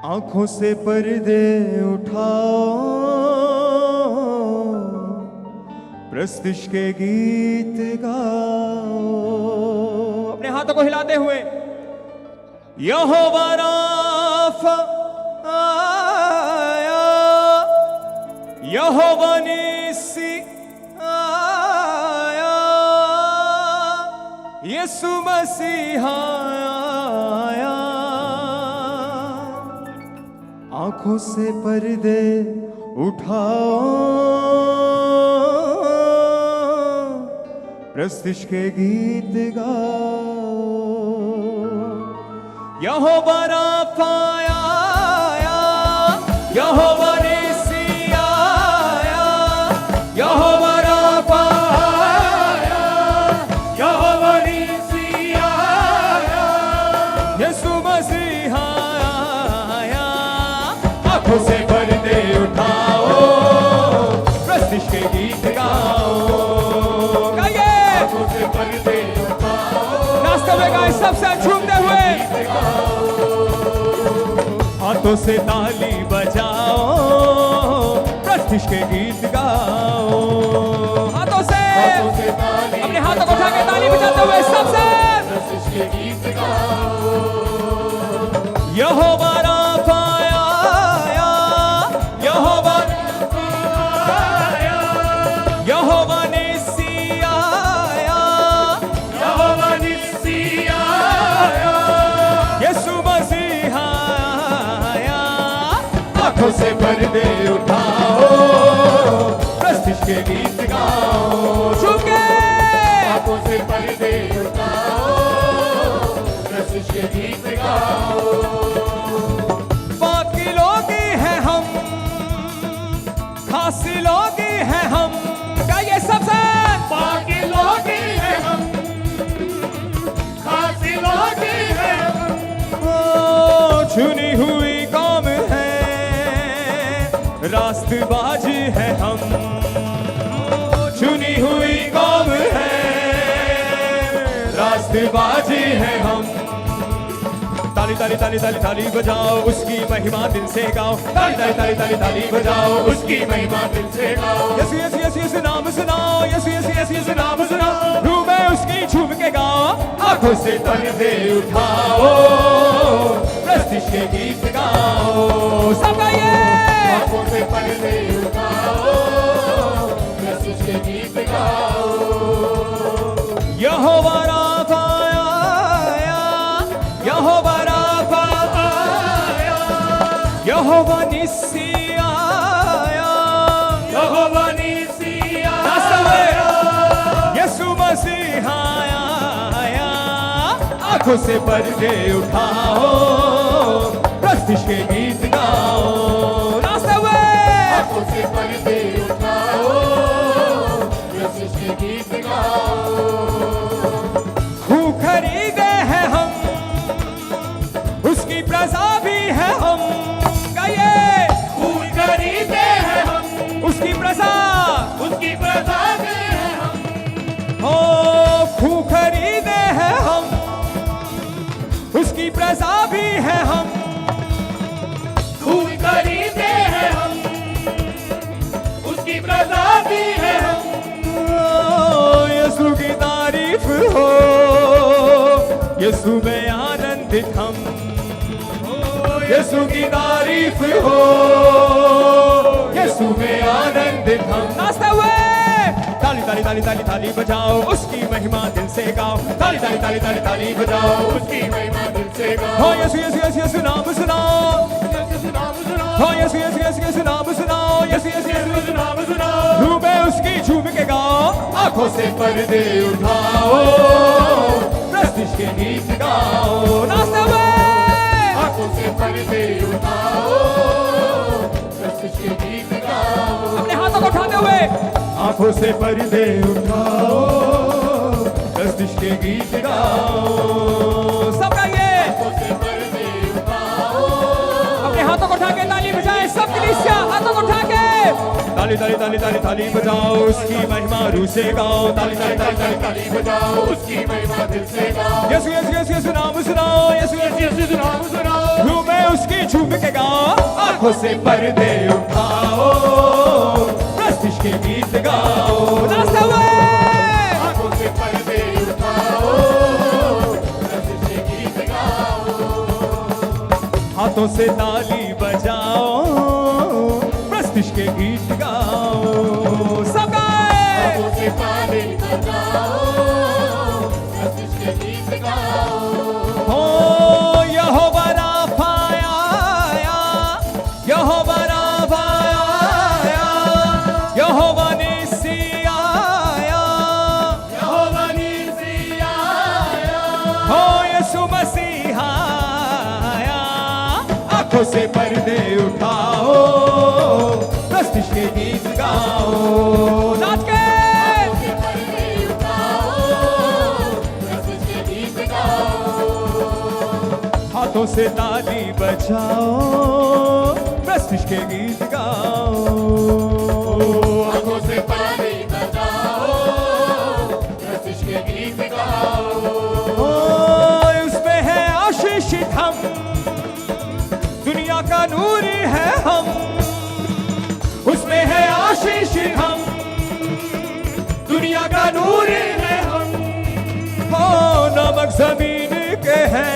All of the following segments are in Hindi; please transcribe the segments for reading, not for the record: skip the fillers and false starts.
आंखों से पर्दे उठाओ, प्रस्तिश के गीत गाओ। अपने हाथों को हिलाते हुए यहोवा राफा आया, यहोवा निस्सी आया, यीशु मसीह आया। आंखों से पर्दे उठाओ, प्रस्तिश के गीत गाओ। यहोवा राफा आया, यहोवा निस्सी आया, यहोवा राफा आया, यहोवा निस्सी आया, यीशु मसीह आया। आंखों से पर्दे उठाओ, प्रस्तिश के गीत गाओ। आंखों से पर्दे उठाओ, नाचते हुए गाएं सबसे झूमते हुए। हाथों से ताली बजाओ, प्रस्तिश के गीत गाओ। हाथों से अपने हाथों को उठा के ताली बजाते हुए सबसे प्रस्तिश के गीत गाओ। यहोवा राफा आया, यहोवा आया, यहोवा निस्सी आया, यहोवा निस्सी आया, यीशु मसीह आया। आंखों से पर्दे उठाओ, प्रस्तिश के गीत गाओ। झूम के आंखों से पर्दे उठाओ, प्रस्तिश के गीत गाओ। बाकी लोग हैं हम, खासी लोग हैं हम, गाइए सबसे। बाकी लोग हैं हम, खासी लोग हैं हम, चुनी हुई कौम है, रास्तबाज है हम, चुनी हुई कौम है, रास्तबाज है हम। ताली ताली ताली ताली ताली बजाओ, उसकी महिमा दिल से गाओ। ताली ताली ताली ताली ताली बजाओ, उसकी महिमा दिल से गाओ। यीशु यीशु यीशु यीशु नाम सुनाओ, यीशु यीशु यीशु यीशु नाम सुनाओ। रूह में उसकी झूम के गाओ। आंखों से पर्दे उठाओ, प्रस्तिश के गीत गाओ। सब गाइए। आंखों से पर्दे उठाओ, प्रस्तिश के गीत गाओ। यहोवा राफा आया, यहोवा राफा आया, यहोवा निस्सी आया, यहोवा निस्सी आया, यीशु मसीह आया। आंखों से पर्दे उठाओ, प्रस्तिश के गीत गाओ। नाचते हुए आंखों से पर्दे उठाओ, प्रस्तिश के गीत गाओ। खूह खरीदे हैं हम, उसकी प्रजा भी है हम, गाइए। खूह खरीदे हैं हम, उसकी प्रजा भी है हम। हो खूह खरीदे हैं हम, उसकी प्रजा भी है हम, खूह खरीदे हैं हम, उसकी प्रजा भी है हम। यीशु की तारीफ हो, यीशु में आनंदित हम, यीशु की तारीफ हो, यीशु में आनंदित हम। नाचते हुए ताली ताली ताली ताली ताली बजाओ, उसकी महिमा दिल से गाओ। ताली ताली ताली ताली ताली बजाओ, उसकी महिमा दिल से गाओ। हो यीशु यीशु यीशु यीशु नाम सुनाओ, यीशु नाम सुनाओ। हो यीशु यीशु यीशु यीशु नाम सुनाओ, यीशु यीशु यीशु यीशु नाम सुनाओ। रूह में उसकी झूम के गाओ। आंखों से पर्दे उठाओ, प्रस्तिश के गीत गाओ। नाचते हुए आंखों से पर्दे उठाओ, प्रस्तिश के गीत गाओ। अपने हाथों को उठाते हुए आंखों से पर्दे उठाओ, प्रस्तिश के गीत गाओ। सब गाइए। आंखों से पर्दे उठाओ, अपने हाथों को उठा के ताली बजाएं सब कलीसिया। हाथों को उठा के ताली ताली ताली ताली ताली बजाओ उसकी महिमा रूह से गाओ ताली ताली ताली ताली ताली बजाओ उसकी महिमा दिल से गाओ यीशु यीशु यीशु यीशु नाम सुनाओ यीशु यीशु यीशु नाम सुनाओ रूह में उसकी झूम के गाओ आंखों से पर्दे उठाओ प्रस्तिश के गीत गाओ नाचते हुए आंखों से पर्दे उठाओ प्रस्तिश के गीत गाओ हाथों से ताली बजाओ प्रस्तिश के गीत गाओ सब गाए हाथों से ताली बजाओ प्रस्तिश के गीत गाओ हो यहोवा राफा आया यहोवा राफा आया यहोवा निस्सी आया यहोवा निस्सी आया हो यीशु मसीह आया आंखों से पर्दे उठाओ प्रस्तिश के गीत गाओ नाच के पर्दे उठाओ प्रस्तिश के गीत गाओ हाथों से ताली बजाओ प्रस्तिश के गीत गाओ आंखों से ताली बजाओ प्रस्तिश के गीत गाओ उसमें है आशीषित हम दुनिया का नूर है हम उसमें है आशीषित हम दुनिया का नूर है हम हो नमक जमीन के हैं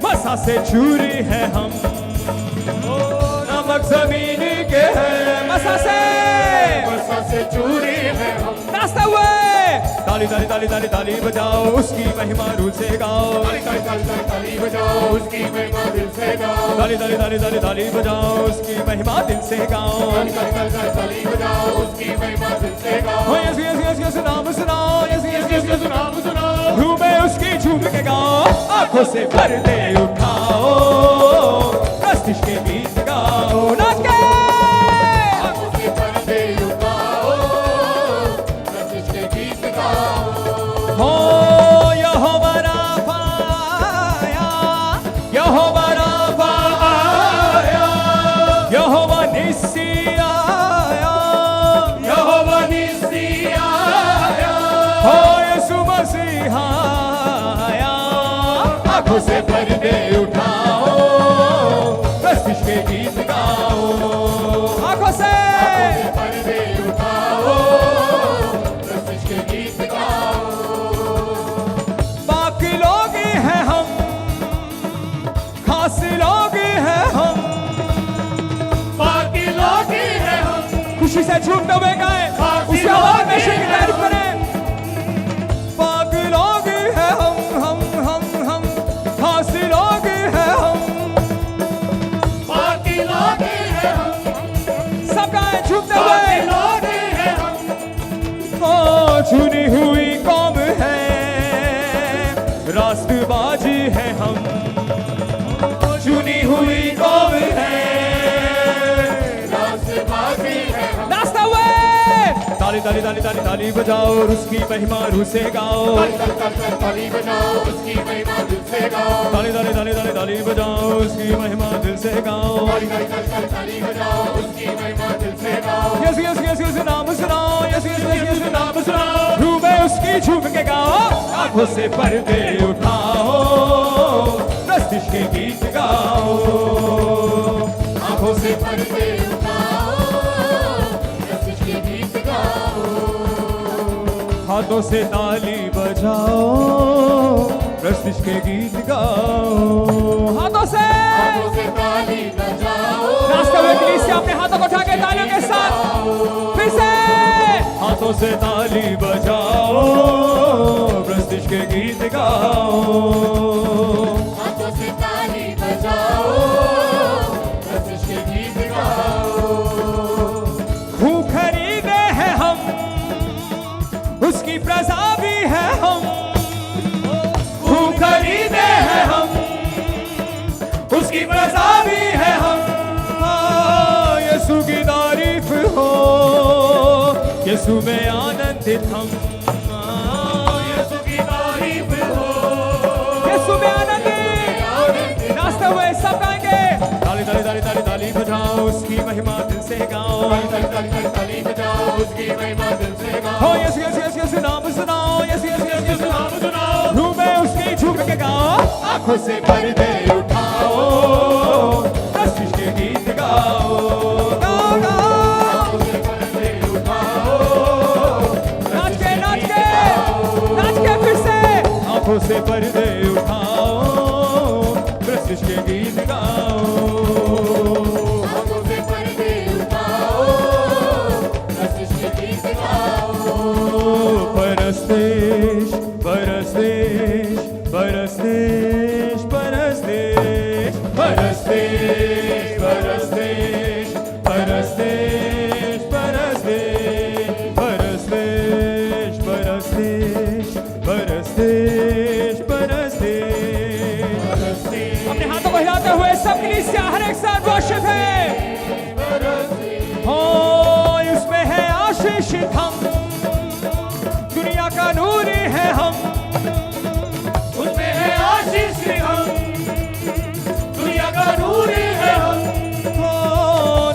मसा से चूरी है हम नमक जमीन के हैं मसा से चूरी है हम नाचते हुए ताली ताली ताली ताली ताली बजाओ उसकी महिमा रूह से गाओ ताली ताली ताली ताली ताली बजाओ उसकी महिमा दिल से गाओ ताली ताली ताली ताली ताली बजाओ उसकी महिमा दिल से गाओ ताली ताली ताली ताली ताली बजाओ उसकी महिमा दिल से गाओ यीशु यीशु यीशु यीशु नाम सुनाओ यीशु यीशु यीशु यीशु नाम सुनाओ रूह में उसकी झूम के गाओ आंखों से पर्दे उठाओ प्रस्तिश के गीत गाओ नाच के आंखों से पर्दे उठाओ प्रस्तिश के गीत गाओ हो यहोवा राफा आया यहोवा राफा आया यहोवा निस्सी आया यहोवा निस्सी आया हो यीशु मसीह आया आंखों से पर्दे उठाओ प्रस्तिश के गीत गाओ आंखों से पर्दे उठाओ प्रस्तिश के गीत गाओ बाकी लोग हैं हम खास लोग हैं हम बाकी लोग हैं हम खुशी से झूमते हुए गाए उसी आवाज में श्री की तारीफ करें बाकी लोग हैं हम खास लोग हैं हम बाकी लोग हैं हम सब गाए झूमते हुए लोग हैं हम ओ चुनी हुई कौम है राष्ट्रबाजी है हम चुनी हुई कौम है राष्ट्रबाजी है हम नाचते हुए ताली ताली ताली ताली ताली बजाओ और उसकी महिमा रूह से गाओ ताली ताली ताली ताली बजाओ उसकी महिमा दिल से गाओ ताली ताली ताली ताली ताली बजाओ उसकी महिमा दिल से गाओ ताली ताली ताली ताली बजाओ उसकी महिमा दिल से गाओ यीशु यीशु यीशु यीशु नाम सुनाओ यीशु यीशु यीशु यीशु नाम सुनाओ रूह में उसकी झूम के गाओ आंखों से पर्दे उठाओ प्रस्तिश के गीत गाओ आंखों से पर्दे उठाओ प्रस्तिश के गीत गाओ हाथों से ताली बजाओ प्रस्तिश के गीत गाओ हाथों से ताली बजाओ नाचते हुए कलीसिया अपने हाथों को उठा के तालियों के साथ फिर से हाथों से ताली बजाओ प्रस्तिश के गीत गाओ हाथों से ताली बजाओ प्रस्तिश के गीत गाओ खूब खरीदे हैं हम उसकी प्रजा भी है हम खूब खरीदे हैं हम उसकी प्रजा भी है हम यीशु की तारीफ हो यीशु में आनंदित हम यीशु की तारीफ हो यीशु में आनंदित नाचते हुए सब गाएंगे ताली ताली ताली ताली ताली बजाओ उसकी महिमा दिल से गाओ, ताली बजाओ, उसकी महिमा दिल से गाओ। हो यीशु यीशु यीशु यीशु नाम सुनाओ, यीशु यीशु यीशु यीशु नाम सुनाओ, रूह में उसकी झूम के गाओ, आंखों से पर्दे उठाओ, प्रस्तुत के गीत गाओ, गाओ गाओ, आंखों से पर्दे उठाओ, नाच के नाच के नाच के फिर से, आंखों से पर्दे उठाओ, प्रस्तुत के गीत गाओ, आंखों से पर्दे उठाओ, प्रस्तुत के गीत गाओ। परस्तेश परस्तेश परस्तेश परस्तेश परस्तेश परस्तेश परस्तेश परस्तेश परस्तेश परस्तेश परस्तेश परस्तेश। अपने हाथों को हिलाते हुए सब कलीसिया हर एक साथ वर्शिप है, हो उसमें है आशीषित हम, दुनिया का नूर है हम, उसमें है आशीष हम, दुनिया का नूर है हम। हो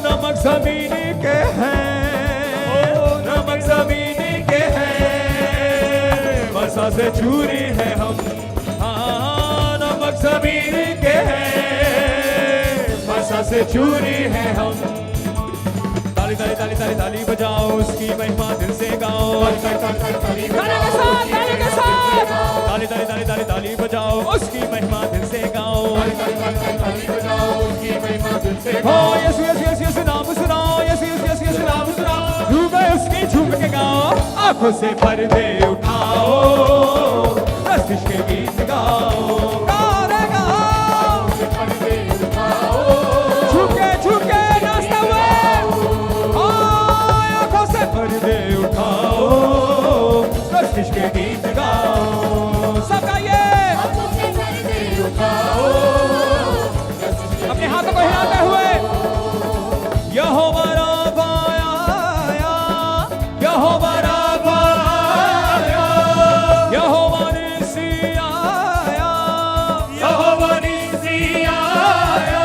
नमक जमीन के हैं, नमक जमीन के हैं, मसा से चूरी है हम, हाँ नमक जमीन के हैं, मसा से चूरी है हम। ताली ताली ताली ताली ताली बजाओ, उसकी महिमा दिल से गाओ, ताली ताली के साथ ताली के साथ, ताली ताली ताली ताली ताली बजाओ, उसकी महिमा दिल से गाओ, बजाओ, उसकी महिमा दिल से हो यीशु यीशु यीशु यीशु नाम सुनाओ, यीशु यीशु यीशु यीशु नाम सुनाओ, रूह में उसकी झूम के गाओ, आंखों से पर्दे उठाओ, प्रस्तुत के गीत गाओ, गाओ रे गाओ, पर्दे उठाओ, झूम के नाचते हुए, आंखों से पर्दे उठाओ, प्रस्तुत के गीत गाओ, सब गाइए, आंखों से पर्दे उठाओ, अपने हाथों को हिलाते हुए, यहोवा राफा आया, यहोवा राफा आया, यहोवा निसी आया, यहोवा निसी आया,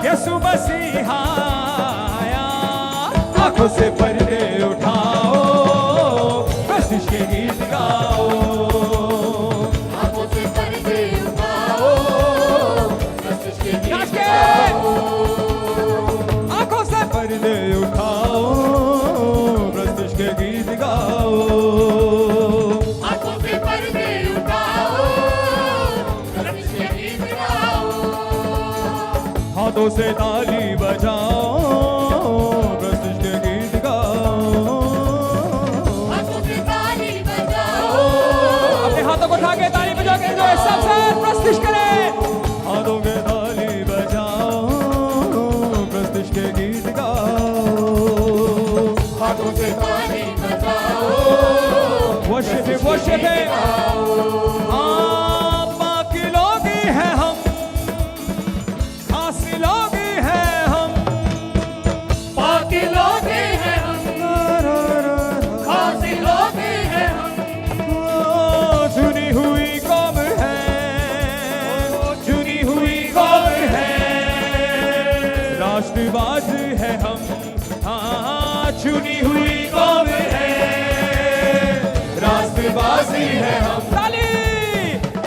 यीशु मसीह आया, आंखों से पर्दे उठाओ, प्रस्तुत के गीत गाओ, आंखों से पर्दे उठाओ, प्रस्तुत के गीत नाच के, आंखों से पर्दे उठाओ, प्रस्तुत के गीत गाओ, आंखों से पर्दे उठाओ, प्रस्तुत के गीत गाओ। हाथों से ताली बजाओ, प्रस्तुत के गीत गाओ, आंखों से ताली बजाओ, अपने हाथों को उठा के ताली बजा के जो सब साथ प्रस्तुत करें, हाथों के ताली बजाओ, प्रस्तुत के गीत गाओ, हाथों से ताली बजाओ, वर्शिप है, हाँ के लोग ही हैं हम, खास लोग ही हैं हम, बाकी लोग हैं हम, खास लोग हैं हम, चुनी हुई कौम है, चुनी हुई कौम है, राष्ट्रवाद है हम, हाँ चुनी हुई कौम है, राष्ट्रवासी है हम।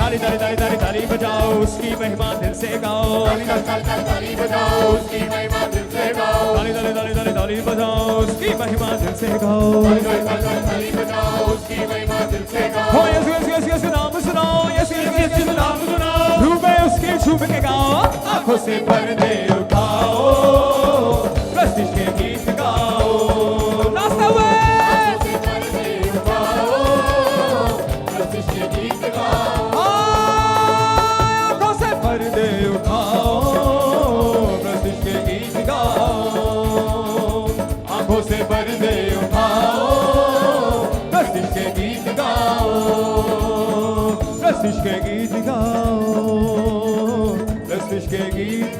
ताली ताली ताली ताली ताली ताली बजाओ, उसकी महिमा दिल से गाओ, ताली बजाओ, उसकी महिमा दिल से गाओ, ताली ताली ताली ताली ताली बजाओ, उसकी महिमा दिल से गाओ, ताली बजाओ, उसकी महिमा दिल से गाओ। हो यीशु यीशु यीशु यीशु नाम सुनाओ, यीशु यीशु यीशु यीशु नाम सुनाओ, रूह में उसकी झूम के गाओ, आंखों से पर्दे उठाओ, प्रस्तुत के गीत गाओ, नाचते हुए, आंखों से पर्दे उठाओ, प्रस्तुत के गीत गाओ, आंखों से पर्दे उठाओ, प्रस्तुत के गीत गाओ, आंखों से पर्दे उठाओ, प्रस्तुत के गीत गाओ, प्रस्तुत के गीत गाओ, प्रस्तुत के गीत